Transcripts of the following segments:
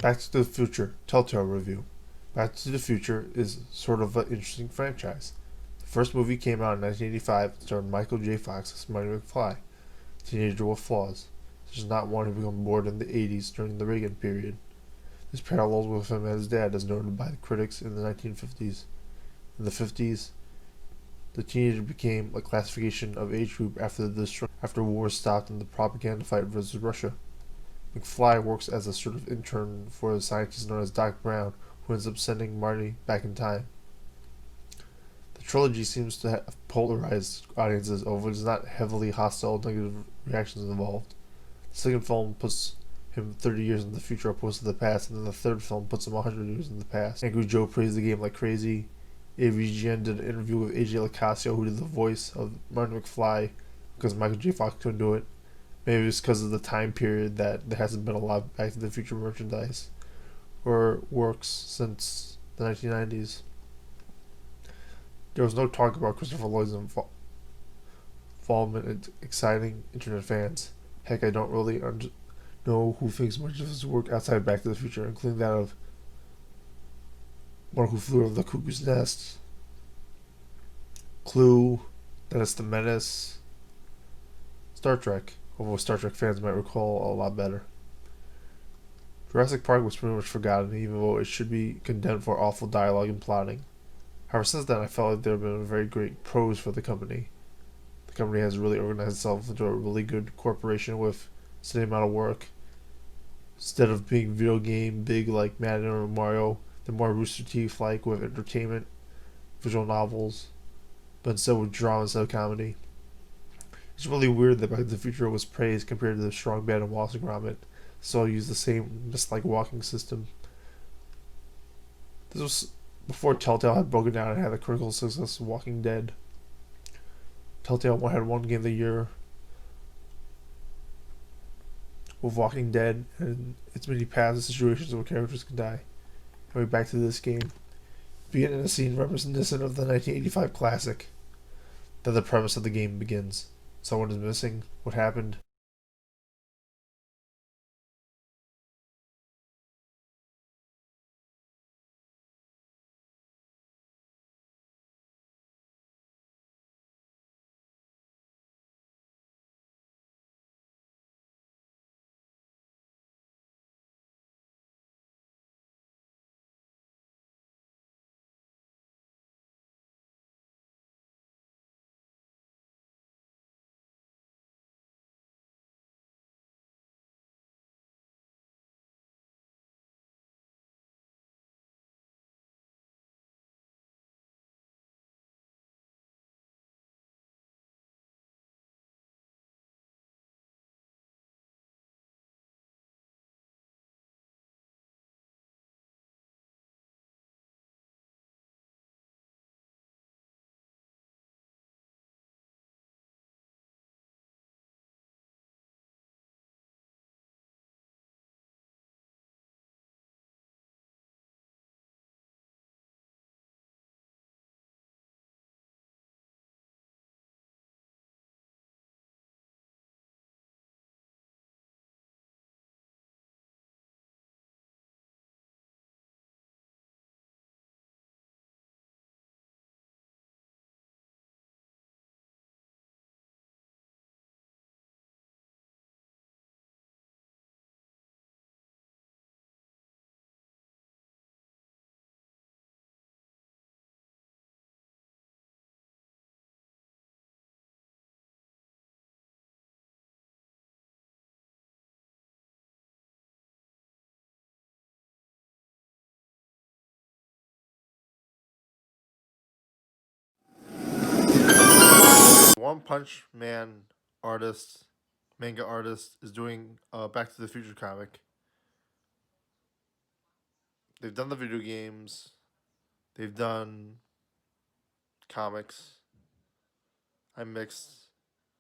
Back to the Future Telltale Review. Back to the Future is sort of an interesting franchise. The first movie came out in 1985 and starred Michael J. Fox as Marty McFly, a teenager with flaws, such as not wanting to become bored in the 80s during the Reagan period. This parallels with him and his dad, as noted by the critics in the 1950s. In the 50s, the teenager became a classification of age group after war stopped and the propaganda fight versus Russia. McFly works as a sort of intern for a scientist known as Doc Brown, who ends up sending Marty back in time. The trilogy seems to have polarized audiences, although there's not heavily hostile negative reactions involved. The second film puts him 30 years in the future opposed to the past, and then the third film puts him 100 years in the past. Angry Joe praised the game like crazy. AVGN did an interview with AJ Lacasio, who did the voice of Marty McFly, because Michael J. Fox couldn't do it. Maybe it's because of the time period that there hasn't been a lot of Back to the Future merchandise or works since the 1990s. There was no talk about Christopher Lloyd's involvement in exciting internet fans. Heck, I don't really know who thinks much of his work outside Back to the Future, including that of One Who Flew Over the Cuckoo's Nest, Clue, Dennis the Menace, Star Trek, although Star Trek fans might recall a lot better. Jurassic Park was pretty much forgotten, even though it should be condemned for awful dialogue and plotting. However, since then, I felt like there have been very great pros for the company. The company has really organized itself into a really good corporation with a steady amount of work. Instead of being video game big like Madden or Mario, they're more Rooster Teeth like with entertainment, visual novels, but instead with drama instead of comedy. It's really weird that Back to the Future was praised compared to the Strong Bad and Wallace and Gromit. So I use the same mislike walking system. This was before Telltale had broken down and had the critical success of Walking Dead. Telltale had one game of the year with Walking Dead, and it's many past situations where characters can die. Coming back to this game, begin in a scene reminiscent of the 1985 classic. Then the premise of the game begins. Someone is missing. What happened? One Punch Man artist, manga artist, is doing a Back to the Future comic. They've done the video games. They've done comics. I'm mixed.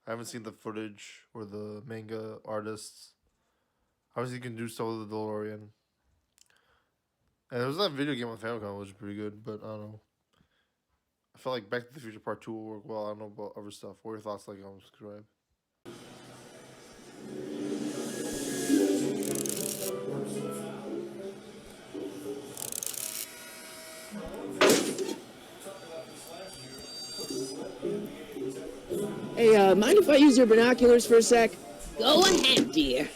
I haven't seen the footage or the manga artists. Obviously, you can do so with the DeLorean. And there was that video game on Famicom, which was pretty good, but I don't know. I felt like Back to the Future Part 2 will work well. I don't know about other stuff. What are your thoughts like on subscribe? mind if I use your binoculars for a sec? Go ahead, dear.